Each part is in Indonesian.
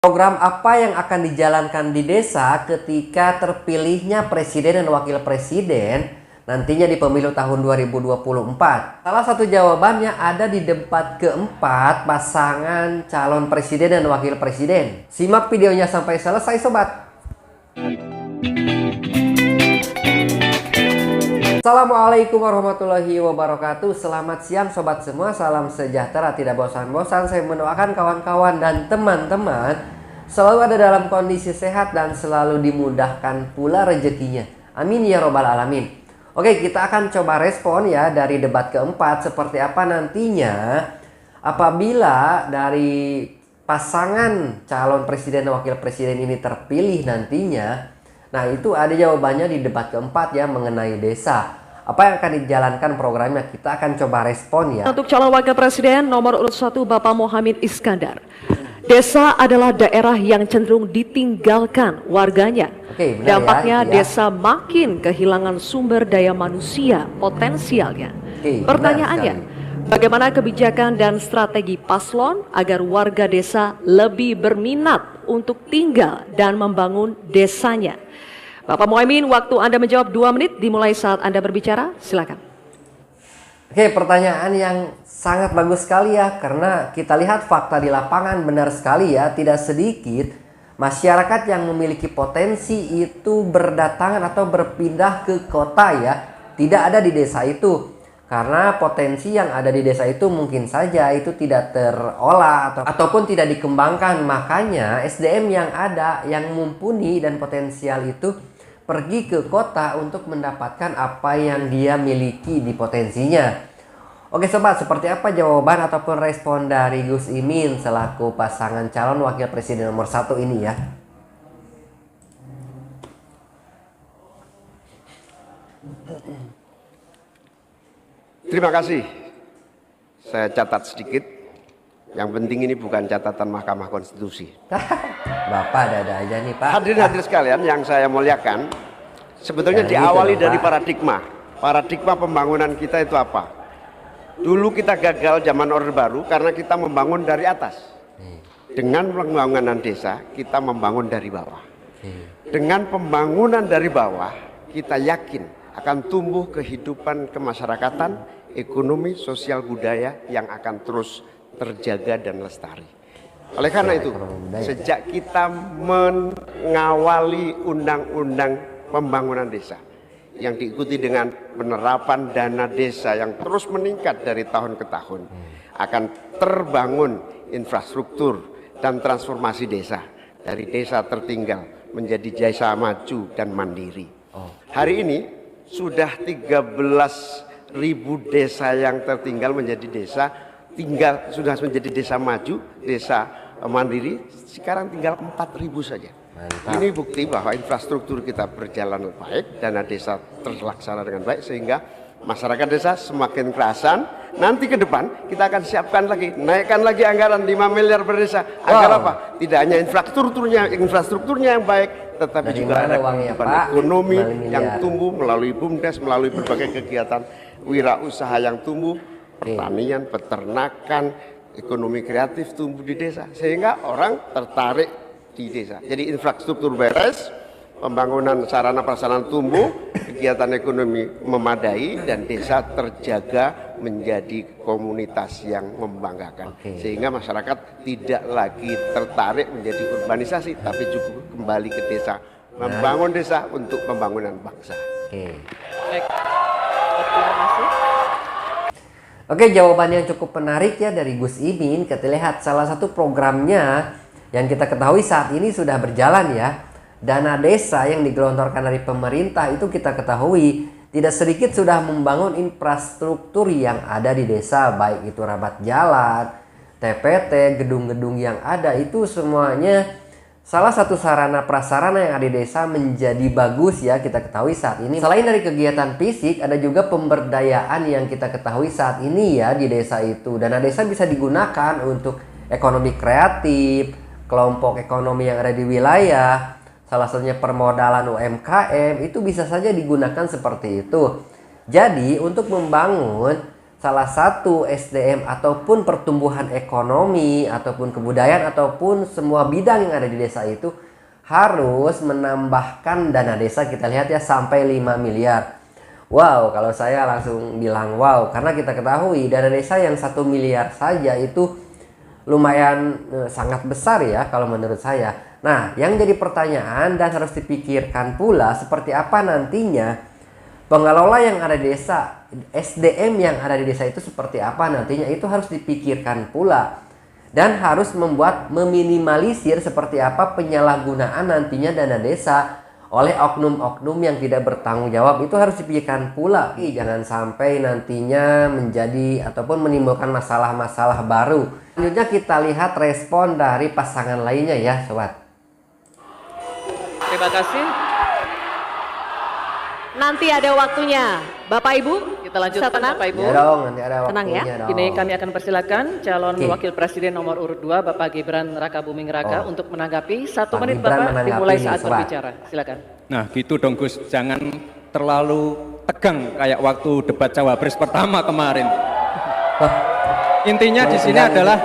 Program apa yang akan dijalankan di desa ketika terpilihnya presiden dan wakil presiden nantinya di pemilu tahun 2024? Salah satu jawabannya ada di debat keempat pasangan calon presiden dan wakil presiden. Simak videonya sampai selesai, sobat. Assalamualaikum warahmatullahi wabarakatuh. Selamat siang sobat semua. Salam sejahtera, tidak bosan-bosan. Saya mendoakan kawan-kawan dan teman-teman selalu ada dalam kondisi sehat dan selalu dimudahkan pula rezekinya. Amin ya robbal alamin. Oke, kita akan coba respon ya dari debat keempat seperti apa nantinya apabila dari pasangan calon presiden dan wakil presiden ini terpilih nantinya. Nah, itu ada jawabannya di debat keempat ya mengenai desa. Apa yang akan dijalankan programnya, kita akan coba respon ya. Untuk calon wakil presiden nomor urut 1 Bapak Mohamid Iskandar. Desa adalah daerah yang cenderung ditinggalkan warganya. Oke, benar Dampaknya ya. desa makin kehilangan sumber daya manusia potensialnya. Oke, Pertanyaannya, bagaimana kebijakan dan strategi paslon agar warga desa lebih berminat untuk tinggal dan membangun desanya? Bapak Muhaimin, waktu Anda menjawab 2 menit dimulai saat Anda berbicara, silakan. Oke, pertanyaan yang sangat bagus sekali ya, karena kita lihat fakta di lapangan benar sekali ya, tidak sedikit masyarakat yang memiliki potensi itu berdatangan atau berpindah ke kota ya, tidak ada di desa itu. Karena potensi yang ada di desa itu mungkin saja itu tidak terolah ataupun tidak dikembangkan. Makanya SDM yang ada, yang mumpuni dan potensial itu pergi ke kota untuk mendapatkan apa yang dia miliki di potensinya. Oke sobat, seperti apa jawaban ataupun respon dari Gus Imin selaku pasangan calon wakil presiden nomor 1 ini ya? Terima kasih. Saya catat sedikit. Yang penting ini bukan catatan Mahkamah Konstitusi. Bapak ada aja nih Pak. Hadirin sekalian yang saya muliakan, sebetulnya diawali dari paradigma. Paradigma pembangunan kita itu apa? Dulu kita gagal zaman Orde Baru karena kita membangun dari atas. Dengan pembangunan desa, kita membangun dari bawah. Dengan pembangunan dari bawah, kita yakin akan tumbuh kehidupan kemasyarakatan, ekonomi, sosial, budaya yang akan terus terjaga dan lestari. Oleh karena itu, sejak kita mengawali undang-undang pembangunan desa yang diikuti dengan penerapan dana desa yang terus meningkat dari tahun ke tahun, akan terbangun infrastruktur dan transformasi desa dari desa tertinggal menjadi desa maju dan mandiri. Hari ini sudah 13.000 desa yang tertinggal menjadi desa tinggal, sudah menjadi desa maju, desa mandiri, sekarang tinggal 4.000 saja. Mantap. Ini bukti bahwa infrastruktur kita berjalan baik, dana desa terlaksana dengan baik, sehingga masyarakat desa semakin kerasan. Nanti ke depan kita akan siapkan lagi, naikkan lagi anggaran 5 miliar per desa. Agar apa? Tidak hanya infrastrukturnya yang baik, tetapi dari juga ada kehidupan ekonomi yang tumbuh melalui BUMDes, melalui berbagai kegiatan wirausaha yang tumbuh, pertanian, peternakan, ekonomi kreatif tumbuh di desa, sehingga orang tertarik di desa. Jadi infrastruktur beres, pembangunan sarana prasarana tumbuh, kegiatan ekonomi memadai, dan desa terjaga menjadi komunitas yang membanggakan. Sehingga masyarakat tidak lagi tertarik menjadi urbanisasi, tapi cukup kembali ke desa, membangun desa untuk pembangunan bangsa. Oke, jawaban yang cukup menarik ya dari Gus Imin. Kita lihat salah satu programnya yang kita ketahui saat ini sudah berjalan ya. Dana desa yang digelontorkan dari pemerintah itu kita ketahui tidak sedikit sudah membangun infrastruktur yang ada di desa, baik itu rabat jalan, TPT, gedung-gedung yang ada itu semuanya salah satu sarana prasarana yang ada di desa menjadi bagus ya, kita ketahui saat ini. Selain dari kegiatan fisik, ada juga pemberdayaan yang kita ketahui saat ini ya di desa itu. Dana desa bisa digunakan untuk ekonomi kreatif, kelompok ekonomi yang ada di wilayah, salah satunya permodalan UMKM, itu bisa saja digunakan seperti itu. Jadi untuk membangun salah satu SDM ataupun pertumbuhan ekonomi ataupun kebudayaan ataupun semua bidang yang ada di desa itu harus menambahkan dana desa, kita lihat ya, sampai 5 miliar. Wow, kalau saya langsung bilang wow, karena kita ketahui dana desa yang 1 miliar saja itu lumayan sangat besar ya kalau menurut saya. Nah, yang jadi pertanyaan dan harus dipikirkan pula seperti apa nantinya pengelola yang ada di desa, SDM yang ada di desa itu seperti apa nantinya, itu harus dipikirkan pula. Dan harus meminimalisir seperti apa penyalahgunaan nantinya dana desa oleh oknum-oknum yang tidak bertanggung jawab, itu harus dipikirkan pula. Jangan sampai nantinya menjadi ataupun menimbulkan masalah-masalah baru. Selanjutnya kita lihat respon dari pasangan lainnya ya sobat. Terima kasih. Nanti ada waktunya, Bapak Ibu. Kita lanjutkan tenang? Bapak Ibu. Ya dong, nanti ada Tenang ya. waktunya dong. Kini kami akan persilakan calon Oke. Wakil Presiden nomor urut 2 Bapak Gibran Rakabuming Raka untuk menanggapi. 1 Pak menit Gibran Bapak menanggapi dimulai nih, saat sobat. berbicara. Silakan. Nah gitu dong Gus, jangan terlalu tegang kayak waktu debat Cawapres pertama kemarin. Intinya di sini adalah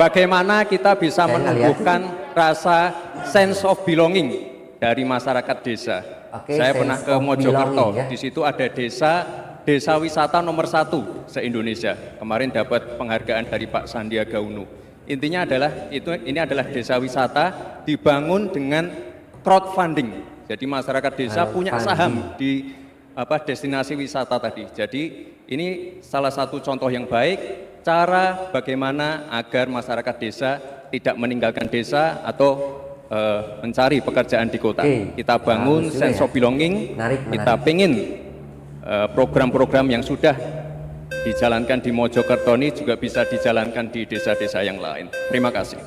bagaimana kita bisa Saya nggak lihat. menumbuhkan rasa sense of belonging dari masyarakat desa. Oke, Saya sense pernah ke of Mojokerto, belonging, ya. di situ ada desa wisata nomor 1 se-Indonesia. Kemarin dapat penghargaan dari Pak Sandiaga Uno. Intinya adalah ini adalah desa wisata dibangun dengan crowdfunding. Jadi masyarakat desa punya saham di destinasi wisata tadi. Jadi ini salah satu contoh yang baik cara bagaimana agar masyarakat desa tidak meninggalkan desa atau mencari pekerjaan di kota. Oke. Kita bangun Bagus juga sense ya. of belonging. Menarik. Kita pengen program-program yang sudah dijalankan di Mojokerto ini juga bisa dijalankan di desa-desa yang lain. Terima kasih.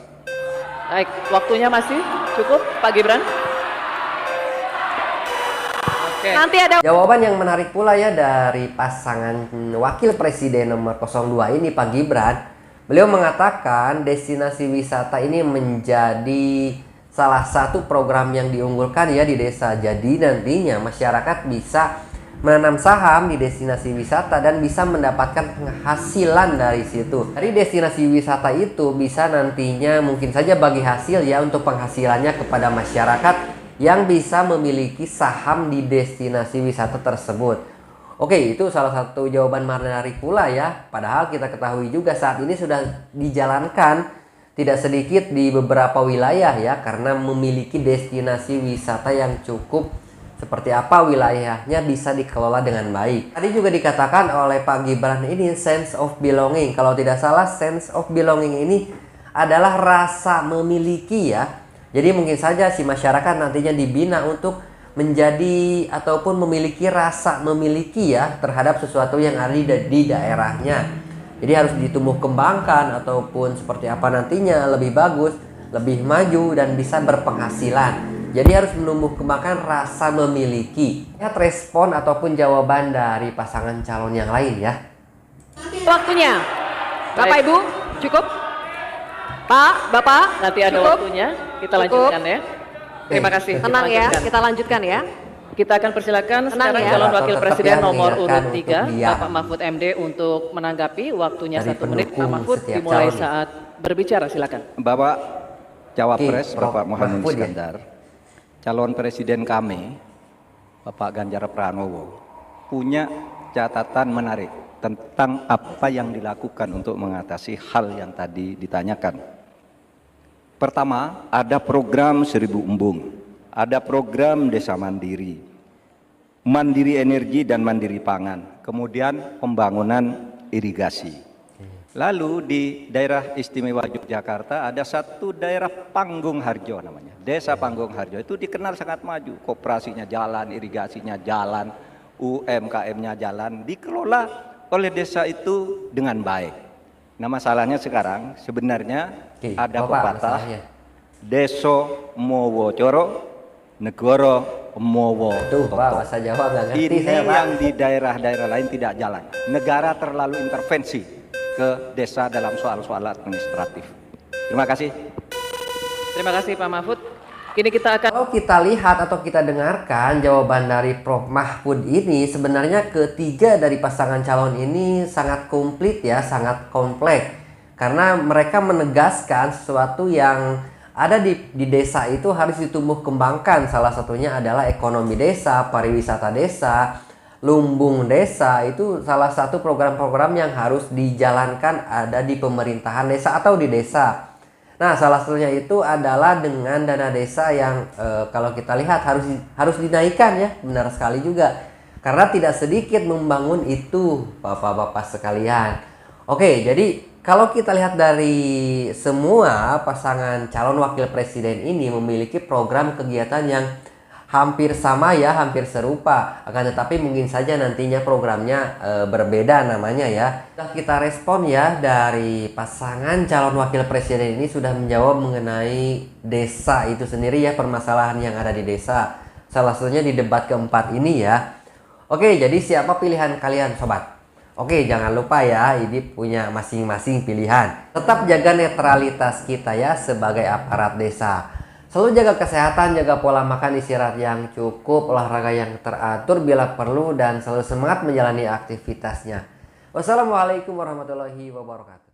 Baik, waktunya masih cukup Pak Gibran. Oke. Nanti ada Jawaban yang menarik pula ya dari pasangan Wakil Presiden nomor 02 ini Pak Gibran. Beliau mengatakan destinasi wisata ini menjadi salah satu program yang diunggulkan ya di desa. Jadi nantinya masyarakat bisa menanam saham di destinasi wisata dan bisa mendapatkan penghasilan dari situ. Dari destinasi wisata itu bisa nantinya mungkin saja bagi hasil ya untuk penghasilannya kepada masyarakat yang bisa memiliki saham di destinasi wisata tersebut. Oke, itu salah satu jawaban menarik pula ya. Padahal kita ketahui juga saat ini sudah dijalankan tidak sedikit di beberapa wilayah ya, karena memiliki destinasi wisata yang cukup seperti apa wilayahnya bisa dikelola dengan baik. Tadi juga dikatakan oleh Pak Gibran ini sense of belonging. Kalau tidak salah sense of belonging ini adalah rasa memiliki ya. Jadi mungkin saja si masyarakat nantinya dibina untuk menjadi ataupun memiliki rasa memiliki ya terhadap sesuatu yang ada di daerahnya. Jadi harus ditumbuh kembangkan ataupun seperti apa nantinya lebih bagus, lebih maju dan bisa berpenghasilan. Jadi harus menumbuh kembangkan rasa memiliki. Lihat respon ataupun jawaban dari pasangan calon yang lain ya. waktunya. Bapak Baik. Ibu, cukup? Pak, Bapak, Nanti ada cukup? waktunya. Kita Cukup. lanjutkan ya. Terima kasih. Tenang Kita ya, lanjutkan. kita lanjutkan ya. Kita akan persilakan Tenang sekarang ya. calon Moderator Wakil tetap Presiden ya nomor mengingatkan urut untuk 3 diam. Bapak Mahfud MD untuk menanggapi. Waktunya Dari 1 menit. Pak pendukung Mahfud setiap dimulai calon. saat berbicara. Silakan. Bapak Cawapres Oke, Bapak Prof. Muhammad Mahfud ya. Iskandar, calon presiden kami Bapak Ganjar Pranowo punya catatan menarik tentang apa yang dilakukan untuk mengatasi hal yang tadi ditanyakan. Pertama, ada program 1000 embung, ada program desa mandiri, mandiri energi dan mandiri pangan, kemudian pembangunan irigasi. Lalu di daerah istimewa Yogyakarta ada satu daerah Panggung Harjo namanya, desa Panggung Harjo itu dikenal sangat maju, koperasinya jalan, irigasinya jalan, UMKM-nya jalan, dikelola oleh desa itu dengan baik. Nah masalahnya sekarang sebenarnya Oke, ada Bapak, pepatah masalahnya. Deso mowo coro, negoro mowo Tuh Pak, toto. bahasa Jawa nggak ngerti Ini saya Pak. yang di daerah-daerah lain tidak jalan. Negara terlalu intervensi ke desa dalam soal-soal administratif. Terima kasih. Terima kasih Pak Mahfud. Kini kita akan Kalau kita lihat atau kita dengarkan jawaban dari Prof. Mahfud ini, sebenarnya ketiga dari pasangan calon ini sangat komplit ya, sangat kompleks. Karena mereka menegaskan sesuatu yang ada di desa itu harus ditumbuh kembangkan. Salah satunya adalah ekonomi desa, pariwisata desa, lumbung desa. Itu salah satu program-program yang harus dijalankan ada di pemerintahan desa atau di desa. Nah, salah satunya itu adalah dengan dana desa yang kalau kita lihat harus dinaikkan ya, benar sekali juga. Karena tidak sedikit membangun itu, Bapak-bapak sekalian. Oke, jadi kalau kita lihat dari semua pasangan calon wakil presiden ini memiliki program kegiatan yang hampir sama ya, hampir serupa. Akan tetapi mungkin saja nantinya programnya berbeda namanya ya. Sudah kita respon ya, dari pasangan calon wakil presiden ini sudah menjawab mengenai desa itu sendiri ya, permasalahan yang ada di desa. Salah satunya di debat keempat ini ya. Oke, jadi siapa pilihan kalian sobat? Oke, jangan lupa ya, ini punya masing-masing pilihan. Tetap jaga netralitas kita ya sebagai aparat desa. Selalu jaga kesehatan, jaga pola makan, istirahat yang cukup, olahraga yang teratur bila perlu, dan selalu semangat menjalani aktivitasnya. Wassalamualaikum warahmatullahi wabarakatuh.